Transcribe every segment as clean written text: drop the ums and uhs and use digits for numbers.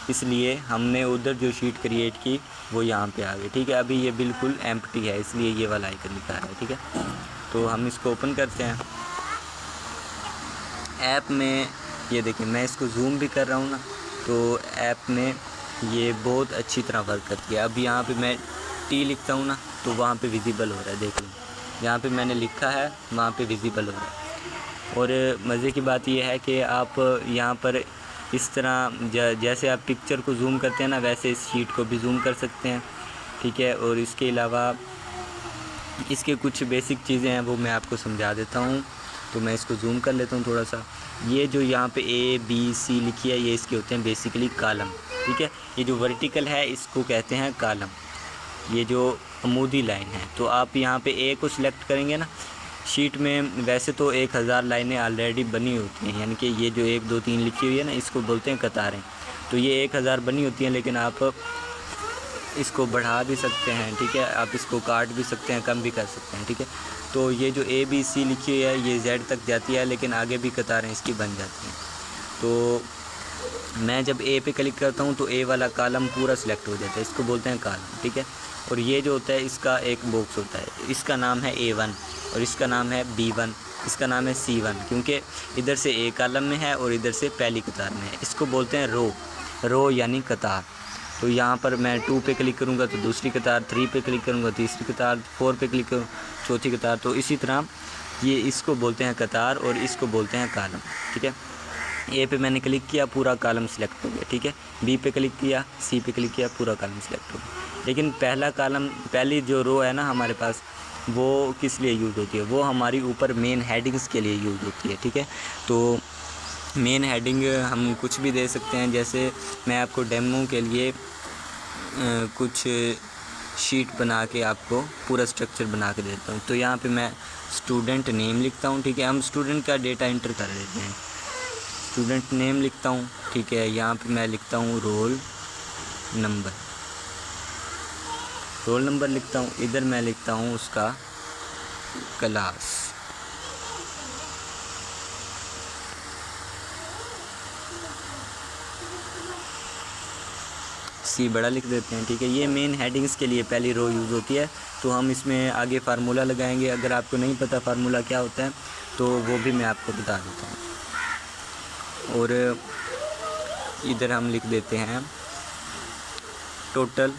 इसलिए हमने उधर जो शीट क्रिएट की वो यहाँ पे आ गई। ठीक है, अभी ये बिल्कुल एम्प्टी है, इसलिए ये वाला आइकन दिखा रहा है। ठीक है, तो हम इसको ओपन करते हैं ऐप में। ये देखिए, मैं इसको जूम भी कर रहा हूँ ना, तो ऐप में ये बहुत अच्छी तरह वर्क करती है। अब यहाँ पे मैं टी लिखता हूँ ना, तो वहाँ पे विजिबल हो रहा है, देख लो जहाँ पे मैंने लिखा है वहाँ पे विजिबल हो रहा है। और मज़े की बात यह है कि आप यहाँ पर इस तरह जैसे आप पिक्चर को जूम करते हैं ना, वैसे इस शीट को भी जूम कर सकते हैं। ठीक है, और इसके अलावा इसके कुछ बेसिक चीज़ें हैं वो मैं आपको समझा देता हूँ। तो मैं इसको जूम कर लेता हूँ थोड़ा सा। ये जो यहाँ पे A B C लिखी है, ये इसके होते हैं बेसिकली कॉलम। ठीक है, ये जो वर्टिकल है इसको कहते हैं कॉलम, ये जो अमूदी लाइन है। तो आप यहाँ पे A को सिलेक्ट करेंगे ना, शीट में वैसे तो 1000 लाइनें ऑलरेडी बनी होती हैं, यानी कि ये जो 1 2 3 लिखी हुई है ना, इसको बोलते हैं कतारें। तो ये 1000 बनी होती हैं, लेकिन आप इसको बढ़ा भी सकते हैं। ठीक है, आप इसको काट भी सकते हैं, कम भी कर सकते हैं। ठीक है, तो ये जो ABC लिखी हुई है ये Z तक जाती है, लेकिन आगे भी कतारें इसकी बन जाती हैं। तो मैं जब A पे क्लिक करता हूँ तो A वाला कॉलम पूरा सिलेक्ट हो जाता है, इसको बोलते हैं कॉलम। ठीक है, और ये जो होता है इसका एक बॉक्स होता है, इसका नाम है A1 और इसका नाम है B1, इसका नाम है C1, क्योंकि इधर से A कॉलम में है और इधर से पहली कतार में है। इसको बोलते हैं रो यानी कतार। तो यहाँ पर मैं 2 पे क्लिक करूँगा तो दूसरी कतार, 3 पे क्लिक करूँगा तीसरी कतार, 4 पे क्लिक करूँ चौथी कतार। तो इसी तरह ये इसको बोलते हैं कतार और इसको बोलते हैं कॉलम। ठीक है, A पे मैंने क्लिक किया, पूरा कॉलम सिलेक्ट हो गया। ठीक है, B पे क्लिक किया, C पे क्लिक किया, पूरा कॉलम सिलेक्ट हो गया। लेकिन पहला कॉलम, पहली जो रो है ना हमारे पास, वो किस लिए यूज़ होती है? वो हमारी ऊपर मेन हेडिंग्स के लिए यूज़ होती है। ठीक है, तो मेन हेडिंग हम कुछ भी दे सकते हैं। जैसे मैं आपको डेमो के लिए कुछ शीट बना के आपको पूरा स्ट्रक्चर बना के देता हूँ। तो यहाँ पे मैं स्टूडेंट नेम लिखता हूँ। ठीक है, हम स्टूडेंट का डेटा इंटर कर देते हैं, स्टूडेंट नेम लिखता हूँ। ठीक है, यहाँ पे मैं लिखता हूँ रोल नंबर लिखता हूँ। इधर मैं लिखता हूँ उसका क्लास। C बड़ा लिख देते हैं। ठीक है, ये मेन हेडिंग्स के लिए पहली रो यूज़ होती है। तो हम इसमें आगे फार्मूला लगाएंगे। अगर आपको नहीं पता फार्मूला क्या होता है तो वो भी मैं आपको बता देता हूँ। और इधर हम लिख देते हैं टोटल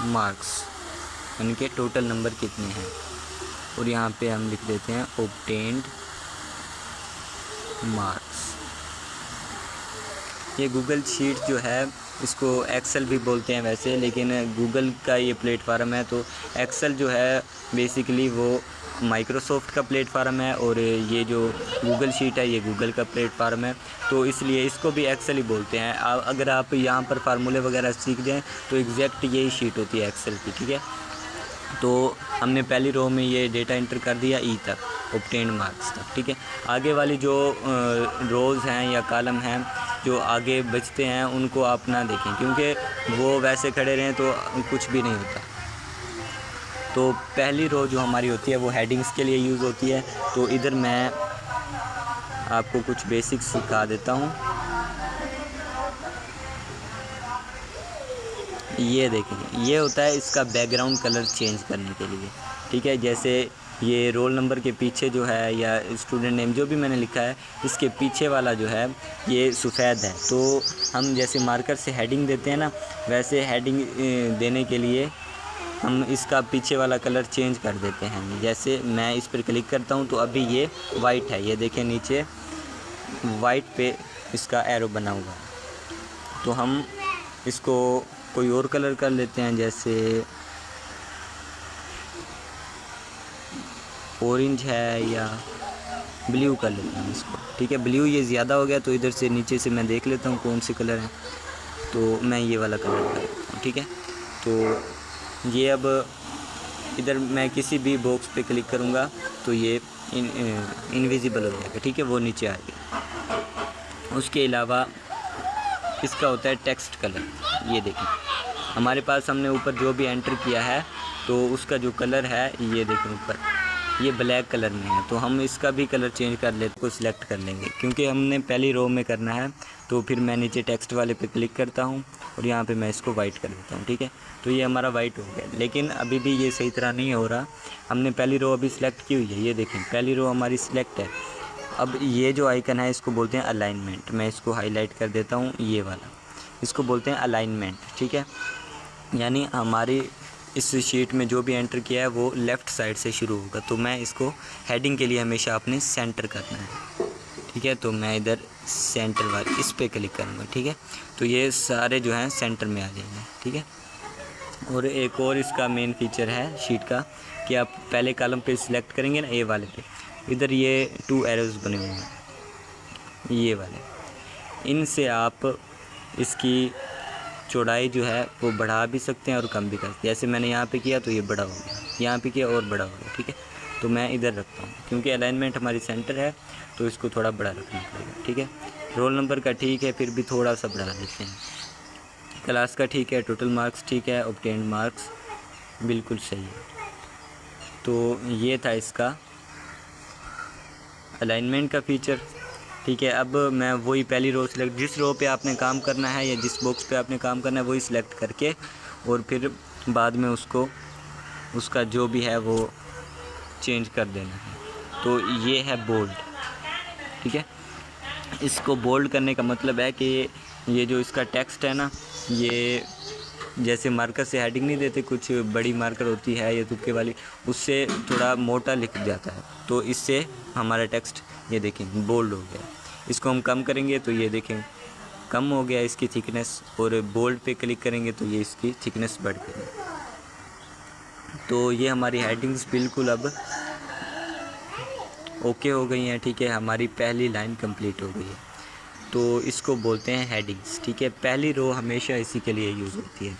मार्क्स, यानी कि टोटल नंबर कितने हैं। और यहाँ पे हम लिख देते हैं ऑब्टेन्ड मार्क्स। ये गूगल शीट जो है इसको एक्सेल भी बोलते हैं वैसे, लेकिन गूगल का ये प्लेटफार्म है। तो एक्सेल जो है बेसिकली वो माइक्रोसॉफ्ट का प्लेटफार्म है और ये जो गूगल शीट है ये गूगल का प्लेटफार्म है। तो इसलिए इसको भी एक्सेल ही बोलते हैं। अगर आप यहाँ पर फार्मूले वगैरह सीख जाएँ तो एग्जैक्ट यही शीट होती है एक्सेल की। ठीक है, तो हमने पहली रो में ये डेटा इंटर कर दिया E तक, ऑब्टेन्ड मार्क्स तक। ठीक है, आगे वाली जो रोज़ हैं या कॉलम हैं जो आगे बचते हैं उनको आप ना देखें, क्योंकि वो वैसे खड़े रहें तो कुछ भी नहीं होता। तो पहली रो जो हमारी होती है वो हेडिंग्स के लिए यूज़ होती है। तो इधर मैं आपको कुछ बेसिक्स सिखा देता हूँ। ये देखें, ये होता है इसका बैकग्राउंड कलर चेंज करने के लिए। ठीक है, जैसे ये रोल नंबर के पीछे जो है या स्टूडेंट नेम जो भी मैंने लिखा है, इसके पीछे वाला जो है ये सफ़ेद है। तो हम जैसे मार्कर से हेडिंग देते हैं ना, वैसे हेडिंग देने के लिए हम इसका पीछे वाला कलर चेंज कर देते हैं। जैसे मैं इस पर क्लिक करता हूँ तो अभी ये वाइट है, ये देखें नीचे वाइट पे इसका एरो बना हुआ है। तो हम इसको कोई और कलर कर लेते हैं, जैसे ऑरेंज है या ब्लू कर लेते हैं इसको। ठीक है, ब्लू ये ज़्यादा हो गया तो इधर से नीचे से मैं देख लेता हूँ कौन से कलर हैं, तो मैं ये वाला कलर कर लेता हूँ। ठीक है, तो ये अब इधर मैं किसी भी बॉक्स पे क्लिक करूँगा तो ये इनविजिबल हो जाएगा। ठीक है, वो नीचे आएगा। उसके अलावा इसका होता है टेक्स्ट कलर। ये देखें, हमारे पास हमने ऊपर जो भी एंटर किया है तो उसका जो कलर है ये देखें ऊपर ये ब्लैक कलर में है, तो हम इसका भी कलर चेंज कर लेते, को सिलेक्ट कर लेंगे क्योंकि हमने पहली रो में करना है। तो फिर मैं नीचे टेक्स्ट वाले पे क्लिक करता हूँ और यहाँ पे मैं इसको वाइट कर देता हूँ, ठीक है। तो ये हमारा वाइट हो गया, लेकिन अभी भी ये सही तरह नहीं हो रहा। हमने पहली रो अभी सिलेक्ट की हुई है, ये देखें पहली रो हमारी सिलेक्ट है। अब ये जो आइकन है इसको बोलते हैं अलाइनमेंट, मैं इसको हाईलाइट कर देता हूँ, ये वाला इसको बोलते हैं अलाइनमेंट, ठीक है। यानी हमारी इस शीट में जो भी एंटर किया है वो लेफ़्ट साइड से शुरू होगा। तो मैं इसको हेडिंग के लिए हमेशा अपने सेंटर करना है, ठीक है। तो मैं इधर सेंटर वाले इस पे क्लिक करूँगा, ठीक है। तो ये सारे जो हैं सेंटर में आ जाएंगे, ठीक है। और एक और इसका मेन फीचर है शीट का कि आप पहले कॉलम पे सिलेक्ट करेंगे ना, ए वाले पे, इधर ये 2 एरोज़ बने हुए हैं, ये वाले, इनसे आप इसकी चौड़ाई जो है वो बढ़ा भी सकते हैं और कम भी कर सकते हैं। जैसे मैंने यहाँ पे किया तो ये बड़ा हो गया, यहाँ पे किया और बड़ा हो गया, ठीक है। तो मैं इधर रखता हूँ क्योंकि अलाइनमेंट हमारी सेंटर है, तो इसको थोड़ा बड़ा रखना पड़ेगा, ठीक है। रोल नंबर का ठीक है, फिर भी थोड़ा सा बढ़ा देते हैं। क्लास का ठीक है, टोटल मार्क्स ठीक है, ऑब्टेन्ड मार्क्स बिल्कुल सही है। तो ये था इसका अलाइनमेंट का फीचर, ठीक है। अब मैं वही पहली रो सिलेक्ट, जिस रो पे आपने काम करना है या जिस बॉक्स पे आपने काम करना है वही सिलेक्ट करके और फिर बाद में उसको उसका जो भी है वो चेंज कर देना है। तो ये है बोल्ड, ठीक है। इसको बोल्ड करने का मतलब है कि ये जो इसका टेक्स्ट है ना, ये जैसे मार्कर से हेडिंग नहीं देते, कुछ बड़ी मार्कर होती है या तुक्के वाली, उससे थोड़ा मोटा लिख जाता है। तो इससे हमारा टेक्स्ट ये देखें बोल्ड हो गया। इसको हम कम करेंगे तो ये देखें कम हो गया इसकी थिकनेस, और बोल्ड पे क्लिक करेंगे तो ये इसकी थिकनेस बढ़ गई। तो ये हमारी हेडिंग्स बिल्कुल अब ओके हो गई हैं, ठीक है। हमारी पहली लाइन कंप्लीट हो गई है, तो इसको बोलते हैं हेडिंग्स, ठीक है। पहली रो हमेशा इसी के लिए यूज़ होती है।